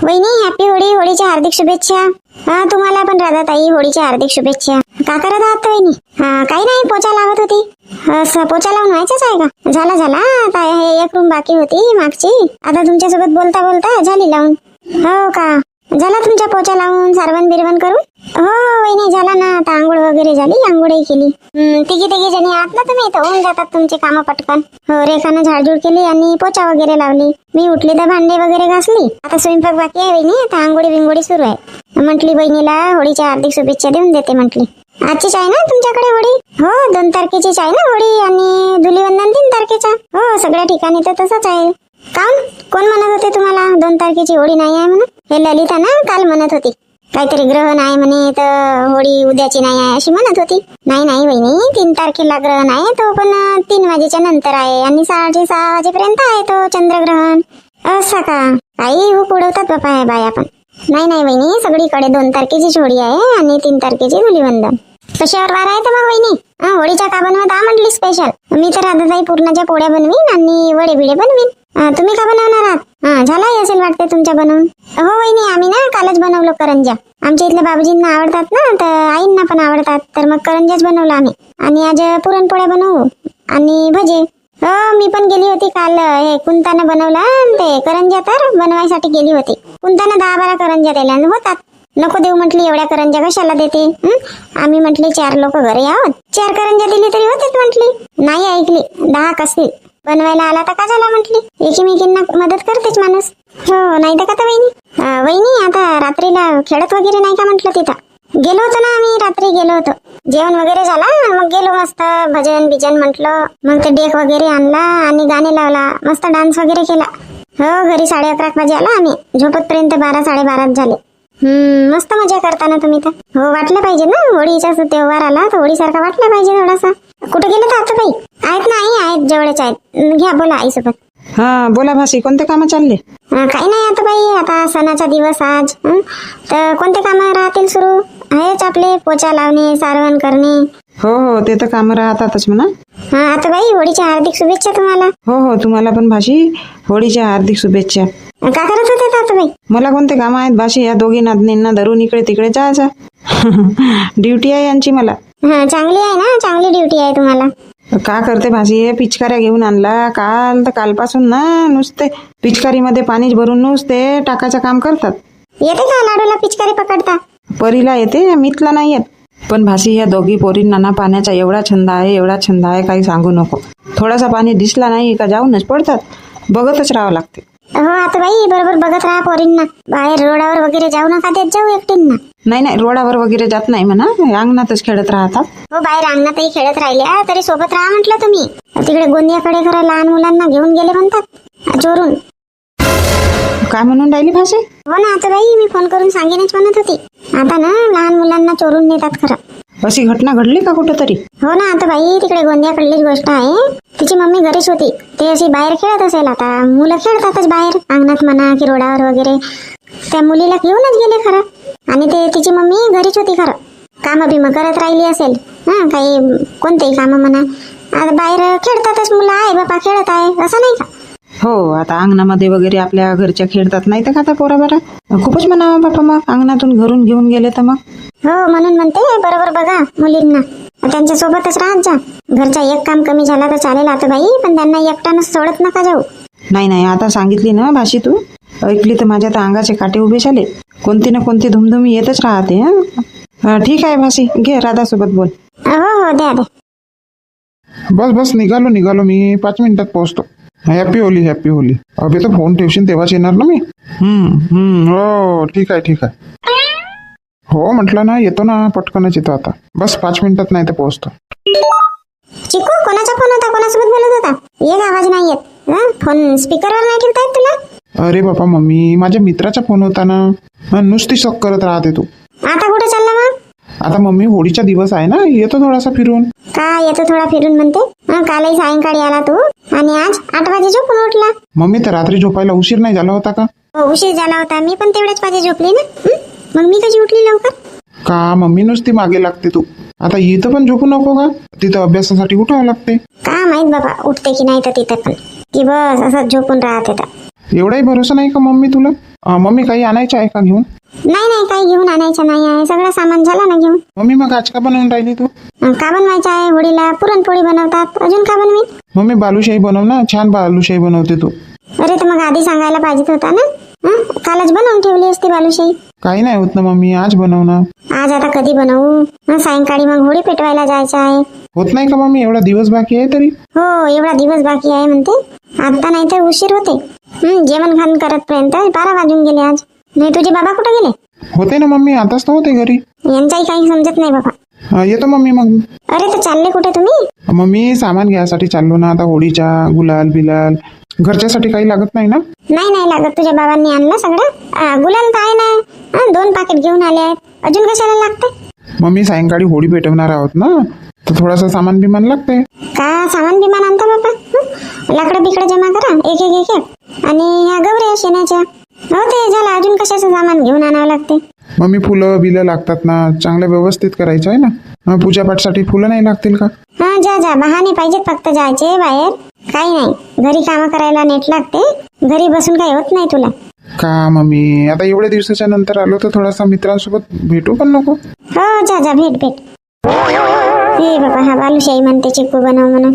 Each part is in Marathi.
वहिनी हॅपी होळी, होळीच्या हार्दिक शुभेच्छा. हा तुम्हाला पण राधाताई होळीच्या हार्दिक शुभेच्छा. का करत आहात वहिनी? काही नाही, पोचा लावत होती. पोचा लावून व्हायचाच आहे का? झाला झाला, आता हे एक रूम बाकी होती मागची, आता तुमच्यासोबत बोलता बोलता झाली लावून. हो का, झाला तुमचा पोचा लावून सारवण बिरवण करून? हो वहिनी झाला ना, आता आंघोळ वगैरे झाली, आंघोळही केली. तिघी जणी आहात ना तुम्ही, तर होऊन जातात तुमचे कामं पटकन. हो, रेखानं झाडझूड केली आणि पोचा वगैरे लावली. मी उठली तर भांडे वगैरे घासली, आता स्वयंपाक बाकी आहे वहिनी. आता आंघोळी बिंगोळी सुरू आहे. म्हटली बहिणीला होळीच्या हार्दिक शुभेच्छा देऊन देते म्हटली. आजचीच आहे ना तुमच्याकडे होळी? हो, 2 तारखेचीच आहे ना होळी, आणि धुलीवंदन 3 तारखेचा. हो, सगळ्या ठिकाणी तर तसंच आहे. कोण म्हणत होते तुम्हाला 2 तारखेची होळी नाही आहे म्हणून? हे ललिता ना काल म्हणत होती, काहीतरी ग्रहण आहे म्हणे, तर होळी उद्याची नाही आहे अशी म्हणत होती. नाही वहिनी, 3 तारखेला ग्रहण आहे तो, पण 3 वाजेच्या नंतर आहे, आणि 6 वाजेपर्यंत आहे तो चंद्रग्रहण. असं का? काही हो उडवतात बापा हे बाया पण. नाही वहिनी, सगळीकडे 2 तारखेचीच होळी आहे आणि 3 तारखेची धुलीवंदन. कशावर वार आहे तर मग वहिनी? होळीच्या का बनवत म्हटली स्पेशल? मी तर राधाताई पूर्णाच्या पोळ्या बनवीन आणि वडे बिडे बनवीन. तुम्ही का बनवणार आहात? झालाही असेल वाटते तुमच्या बनवून. हो वहिनी, आम्ही ना कालच बनवलो करंजा. आमच्या इथल्या बाबूजींना आवडतात ना, तर आईंना पण आवडतात, तर मग करंजाच बनवला आम्ही. आणि आज पुरणपोळ्या बनवू आणि भजे. हो, मी पण गेली होती काल, हे कुंतानं बनवला ते करंजा, तर बनवायसाठी गेली होती. कुंतानं 10-12 करंजा दिल्या होतात. नको देऊ म्हटली, एवढ्या करंजा कशाला देते? आम्ही म्हटले 4 लोक घरी आहोत, 4 करंजा दिली तरी होतेच म्हटली. नाही ऐकली, 10 कसतील. बनवायला आला तर का झाला म्हटली, एकमेकींना मदत करतेच माणूस. हो, नाही तर का तर वहिनी. वहिनी, आता रात्रीला खेळत वगैरे नाही का म्हटलं तिथं? गेलो होतो ना आम्ही, रात्री गेलो होतो. जेवण वगैरे झाला, मग गेलो मस्त भजन बिजन म्हटलं. मग ते डेक वगैरे आणला आणि गाणे लावला, मस्त डान्स वगैरे केला. हो, घरी 11:30 वाजे आला आम्ही, झोपतपर्यंत 12-12:30 झाले. मस्त मजा करता ना तुम्ही तर. हो, वाटलं पाहिजे ना, होळीचा त्योहार आला तर होळीसारखा वाटलं पाहिजे थोडासा. कुठे गेले तर आता बाई? आहेत ना आई, आहेत जवळच आहेत. घ्या, बोला आईसोबत. हा बोला भासी, कोणते कामं चालले? काही नाही आता बाई, आता सणाचा दिवस आज, तर कोणते कामं राहतील सुरू? हेच आपले पोचा लावणे, सारवण करणे. हो, ते तर कामं राहतातच म्हणा. आता बाई, होळीच्या हार्दिक शुभेच्छा तुम्हाला. हो, तुम्हाला पण भाशी होळीच्या हार्दिक शुभेच्छा. का करत होते आता बाई? मला कोणते कामं आहेत भाशी? या दोघी नातनींना धरून इकडे तिकडे जायचं. ड्युटी आहे यांची मला. चांगली आहे ना, चांगली ड्युटी आहे तुम्हाला. का करते भाजी? हे पिचकाऱ्या घेऊन आणला कालपासून ना, नुसते पिचकारीमध्ये पाणी भरून नुसते टाकायचं काम करतात. येते का लाडूला पिचकारी पकडता? परीला येते, मितला नाही येत. पण भासी, या दोघी पोरींना ना पाण्याचा एवढा छंद आहे काही सांगू नको. थोडासा पाणी दिसला नाही का जाऊनच पडतात, बघतच राहावं लागते. हो आता बाई, बरोबर बघत राहा पोरींना. बाहेर रोडावर वगैरे जाऊ नका देत जाऊ एकटींना. नाही, रोडावर वगैरे जात नाही म्हणा, अंगणातच खेळत राहतात. हो, बाहेर अंगणातही खेळत राहिल्या तरी सोबत राहा म्हटलं तुम्ही. तिकडे गोंदियाकडे खरं लहान मुलांना घेऊन गेले म्हणतात चोरून. काय म्हणून राहिली भाषे? हो ना आता बाई, मी फोन करून सांगेनच म्हणत होती. आता ना लहान मुलांना चोरून नेतात खरं. अशी घटना घडली का कुठंतरी? हो ना आता बाई, तिकडे गोंदियाकडलीच गोष्ट आहे. तिची मम्मी घरीच होती, ते अशी बाहेर खेळत असेल. आता मुलं खेळतातच बाहेर, अंगणात म्हणा की रोडावर वगैरे. त्या मुलीला घेऊनच गेले खरं, आणि ते तिची मम्मी घरीच होती खरं. कामं बिमं करत राहिली असेल, काही कोणतेही कामं म्हणा. आता बाहेर खेळतातच मुलं, आहे बापा खेळत आहे असं नाही का? हो, आता अंगणामध्ये वगैरे आपल्या घरच्या खेळतात, नाही तर का आता पोराबारा खूपच म्हणावं बापा. मग अंगणातून घरून घेऊन गेले तर मग. हो, म्हणून म्हणते बरोबर बघा मुलींना, त्यांच्या सोबतच राहत जा. घरचा एक काम कमी झाला तर चालेल आता बाई, पण त्यांना एकट्यानं सोडत नका जाऊ. नाही, आता सांगितली ना भाशी, तू ऐकली तर माझ्या तर अंगाचे काटे उभे झाले. कोणती ना कोणती धुमधुमी येतच राहते. ठीक आहे भाशी, घे राधासोबत बोल. हो, द्या. बस निघालो मी. 5 मिनिटात पोहोचतो. Happy Holy. अभि तर फोन ठेवशील तेव्हाच येणार ना मी. हो, ठीक आहे. हो म्हटलं ना, येतो ना, पटकनच येतो आता. बस 5 मिनिटात नाही तर पोहोचतो. चिकू, कोणाचा फोन होता? कोणासोबत बोलत होता? एक आवाज नाही येत. फोन स्पीकरवर नाही ठेवता येत तुला? अरे बापा मम्मी, माझ्या मित्राचा फोन होता ना. नुसती शक करत राहते तू. आता कुठे चालला मग? आता मम्मी, होळीचा दिवस आहे ना, येतो थोडासा फिरून. का येतो थोडा फिरून म्हणते? कालही सायंकाळी आला तू, आणि आज 8 वाजे झोपून उठला. मम्मी, तर रात्री झोपायला उशीर नाही झाला होता का? हो, उशीर झाला होता, मी पण तेवढेच वाजे झोपली ना. मग मी कशी उठली लवकर? का मम्मी, नुसती मागे लागते तू. आता इथं पण झोपू नको का? तिथं अभ्यासासाठी उठावं लागते. का माहित बाबा, उठते की नाही तर तिथे पण, की बस असं झोपून राहते तर. एवढाही भरोसा नाही का मम्मी तुला? मम्मी काही आणायचं आहे का घेऊन? नाही नाही, काही घेऊन आणायचं नाही आहे, सगळं सामान झालं ना घेऊन. मम्मी मग आज का बनवून राहिली तू? का बनवायचं आहे होळीला? पुरणपोळी बनवतात, अजून का बनवेल? मम्मी बालुशाही बनव ना, छान बालुशाही बनवते तू. अरे तर मग आधी सांगायला पाहिजेत होता ना. कालच बनवून ठेवली असती बालुशाही. काही नाही होत ना मम्मी, आज बनव ना. आज आता कधी बनवू? सायंकाळी मग होळी पेटवायला जायचं आहे. होत नाही का मम्मी? एवढा दिवस बाकी आहे तरी. हो, एवढा दिवस बाकी आहे म्हणते. आता नाही तर उशीर होते. जेवण खाण करतपर्यंत 12 वाजून गेले आज. नाही तुझे बाबा कुठे गेले? होते ना मम्मी, आताच तर होते घरी. यांचाही काही समजत नाही बाबा. येतो मम्मी मग. अरे तर चालले कुठे तुम्ही? मम्मी सामान घ्यायसाठी चाललो ना, आता होळीच्या गुलाल बिलाल घरच्यासाठी काही लागत नाही ना. नाही नाही लागत, तुझ्या बाबांनी आणलं सगळं. गुलाल तर आहे ना, 2 पाकिट घेऊन आले आहेत, अजून कशाला लागते? मम्मी सायंकाळी होळी पेटवणार आहोत ना, तर थोडासा सामान बिमान लागते. का सामान बिमान आणता बाबा? लाकडं बिकडं जमा करा, एक एक एक एक. आणि ह्या गवऱ्या शेणाच्या. हो ते झालं, अजून कशाचं सामान घेऊन आणावं लागते? मम्मी फुलं बिलं लागतात ना, चांगलं व्यवस्थित करायचं आहे ना. पूजापाठसाठी फुलं नाही लागतील का? हा जा जा, बहाणे पाहिजेत फक्त जायचे बाहेर. काही नाही, घरी कामं करायला नेट लागते, घरी बसून काही होत नाही तुला. का मम्मी, आता एवढ्या दिवसाच्या नंतर आलो तर थोडासा मित्रांसोबत भेटू पण नको? हो जा जा, भेट भेट. हे बाबा, हा बालुशाही म्हणते चिक्कू बनव म्हणून.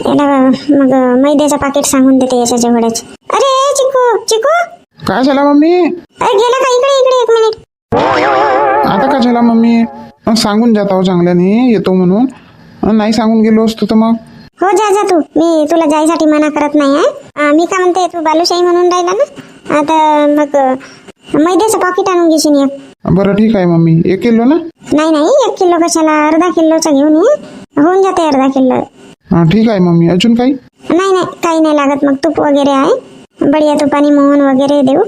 याला मग मैद्याचं पाकिट सांगून देते याच्या जेवढ्याच. अरे चिक्कू चिक्कू, काय झाला मम्मी? अरे गेला का? इकडे इकडे 1 मिनिट. आता का झाला मम्मी? सांगून जात आहो चांगल्याने येतो म्हणून. नाही सांगून गेलो असतो तर मग. हो जा जा तू, मी तुला जायसाठी मना करत नाही आहे. मी का म्हणते, तू बालुशाही म्हणून राहिला ना, आता मग मैद्याचं पाकिट आणून घेशील एक. बरं ठीक आहे मम्मी, 1 किलो ना? नाही नाही, 1 किलो कशाला, अर्धा किलोचा घेऊन ये, होऊन जाते अर्धा किलो. ठीक आहे मम्मी. अजून काही? नाही नाही, काही नाही लागत. मग तूप वगैरे आहे, बढिया तुपानी मोहन वगैरे देऊ.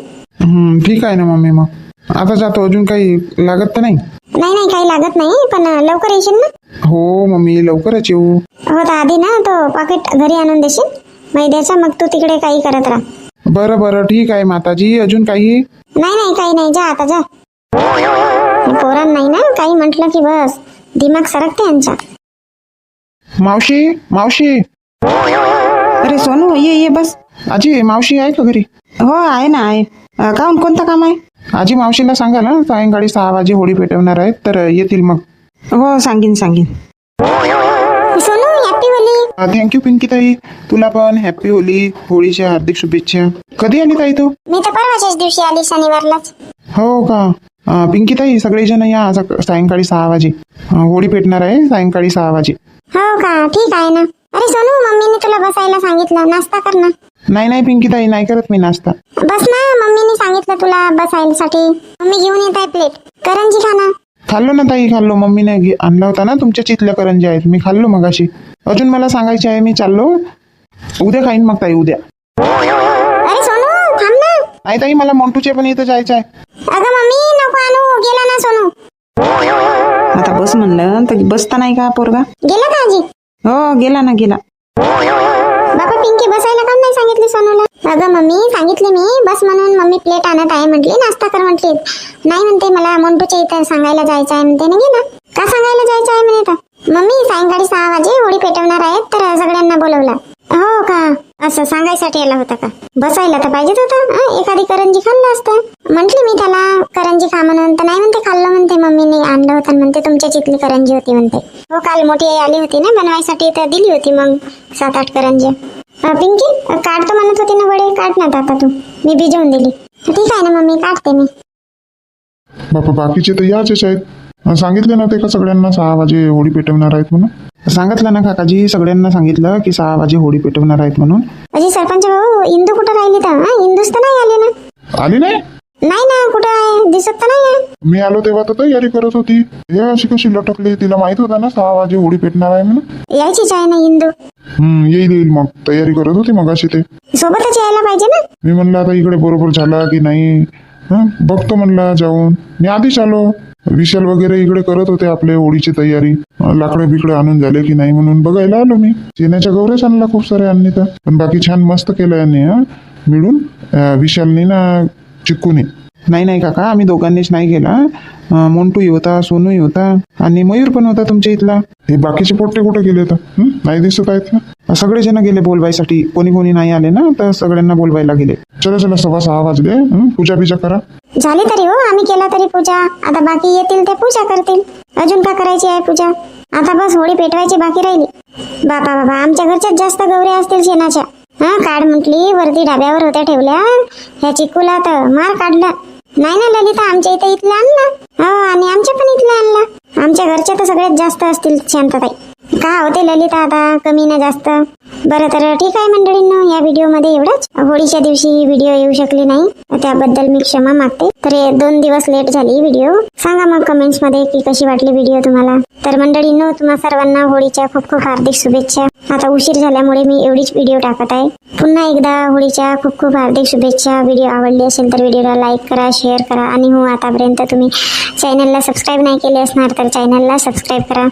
ठीक आहे ना मम्मी. मग आता जातो, अजून काही लागत तर नाही? नाही नाही, काही लागत नाही, पण लवकर येशील ना? हो मम्मी, लवकरच येऊ. हो तर आधी ना तो पाकिट घरी आणून देशील मैद्याचा, मग तू तिकडे काही करत राहा. बरं बरं ठीक आहे माताजी. अजून काही? नाही नाही, काही नाही, जा आता जा. पोरांना नाही ना काही म्हटलं की बस दिमाग सरकते यांचा. मावशी मावशी. अरे सोनू, ये बस. आजी मावशी आहे का घरी? हो आहे ना, आहे. काहून, कोणतं काम आहे? आजी मावशीला सांगा ना, सायंकाळी 6 वाजे होळी पेटवणार आहेत, तर येतील मग. हो सांगीन. सोनू, हॅपी होली. थँक्यू पिंकी ताई, तुला पण हॅपी होली. होळीच्या हार्दिक शुभेच्छा. कधी आली ताई तू? मी तर परवाच्याच दिवशी आली, शनिवारलाच. हो का? पिंकी ताई, सगळेजण या सायंकाळी 6 वाजे. होळी पेटणार आहे सायंकाळी 6 वाजे. हो का? ठीक आहे ना. अरे सोनू, मम्मीने तुला बसायला सांगितलं, नाश्ता कर ना. नाही नाही पिंकी ताई, नाही करत मी नाश्ता. बस ना, मम्मीने सांगितलं तुला बसायसाठी. मम्मी घेऊन येत आहे प्लेट. करंजी खा ना. खाल्लो ना ताई, खाल्लो. मम्मीने आणला होता ना तुमच्या चितल्या करंजी आहेत, मी खाल्लो मगाशी. अजून मला सांगायचे आहे, मी चाललो. उद्या खाईन मग ताई, उद्या. अरे सोनू, थांब ना. नाही ताई, मला मोंटूच्या पण इथं जायचं आहे. अगं मम्मी, नको आणू. गेला ना सोनू. आता बस म्हणलं तर बसता नाही का पोरगा? गेला का आजी? हो गेला ना, गेला. बाबा पिंकी बसायला काम नाही सांगितली सोनूला? अगं मम्मी, सांगितली मी बस म्हणून. मम्मी प्लेट आणत आहे म्हटली, नाश्ता कर म्हटली. नाही म्हणते, मला मोंटूच्या इथं सांगायला जायचं आहे म्हणते ना. गेला का? सांगायला जायचं आहे म्हणे. तर मम्मी सायंकाळी 6 वाजे होळी पेटवणार आहेत, तर सगळ्यांना बोलवलं. हो का? असं सांगायसाठी आला होता का? बसायला तर पाहिजेच होता. एखादी करंजी खाल्लं असतं. म्हंटली मी त्याला करंजी खा म्हणून, तर नाही म्हणते, खाल्लं म्हणते. मम्मीने आणलं होतं म्हणते, तुमच्या चितली करंजी होती म्हणते. हो, काल मोठी आई आली होती ना बनवायसाठी, तर दिली होती मग 7-8 करंजी. पिंकी, काढतो म्हणत होती ना वडे, काढ ना आता तू. मी भिजवून दिली. ठीक आहे ना मम्मी, काढते मी. बापा, बाकीचे तर याचेच आहेत. सांगितले नव्हते का सगळ्यांना 6 वाजे होळी पेटवणार आहेत म्हणून? सांगितलं ना काकाजी, सगळ्यांना सांगितलं की 6 वाजे होळी पेटवणार आहेत म्हणून. अजी सरपंच भाऊ, इंदू कुठं राहिली तर? इंदूच तर नाही आली ना. आली नाही? नाही ना, कुठं आहे? दिसत तर नाही आहे. मी आलो तेव्हा तर तयारी करत होती. हे अशी कशी लटकली? तिला माहित होता ना 6 वाजे होळी पेटणार आहे म्हणून. यायचीच आहे ना इंदू. येईल मग. तयारी करत होती मग अशी. ते सोबतच यायला पाहिजे ना. मी म्हणलं आता इकडे बरोबर झाला की नाही, बघतो म्हणला जाऊन. मी आधीच आलो. विशाल वगैरे इकडे करत होते आपले होळीची तयारी. लाकडं बिकडे आणून झाले की नाही म्हणून बघायला आलो मी. चेन्याच्या गौऱ्याच आणला खूप सारे आणली तर. पण बाकी छान मस्त केलं यांनी मिळून, विशालनी ना चिक्कूने. नाही नाही काका, आम्ही दोघांनीच नाही गेला. मोंटूही होता, सोनूही होता आणि मयूर पण होता तुमच्या इथला. हे बाकीचे पोट्टे कुठे गेले तर नाही दिसत आहेत ना. सगळेजण गेले बोलवायसाठी. कोणी कोणी नाही आले ना, तर सगळ्यांना बोलवायला गेले. चला चला 6:15 वाजले. पूजा बिजा करा. झाली तरी हो, आम्ही केला तरी पूजा. आता बाकी येतील ते पूजा करतील. अजून का करायची आहे पूजा? आता बस होळी पेटवायची बाकी राहिली. बाबा बाबा, आमच्या घरच्याच जास्त गौऱ्या असतील शेणाच्या. हा, काढ म्हटली, वरती ढाब्यावर होत्या ठेवल्या. ह्या चिकूला तर मार काढला. नाही ना ललिता, आमच्या इथे इथला आणला. हो, आणि आमच्या पण इथला आणला. आमच्या घरच्या तर सगळ्यात जास्त असतील शांतताई. का होते ललिता, आता कमी ना जास्त. बरं तर ठीक आहे मंडळींनो, या व्हिडिओमध्ये एवढंच. होळीच्या दिवशी व्हिडिओ येऊ शकली नाही, त्याबद्दल मी क्षमा मागते. तर 2 दिवस लेट झाली व्हिडिओ. सांगा मग कमेंट्स मध्ये की कशी वाटली व्हिडिओ तुम्हाला. तर मंडळींनो, तुम्हा सर्वांना होळीच्या खूप खूप हार्दिक शुभेच्छा. आता उशीर झाल्यामुळे मी एवढीच व्हिडिओ टाकत आहे. पुन्हा एकदा होळीच्या खूप खूप हार्दिक शुभेच्छा. व्हिडिओ आवडली असेल तर व्हिडिओला लाईक करा, शेअर करा आणि हो, आतापर्यंत तुम्ही चॅनलला सबस्क्राईब नाही केले असणार तर चॅनलला सबस्क्राईब करा.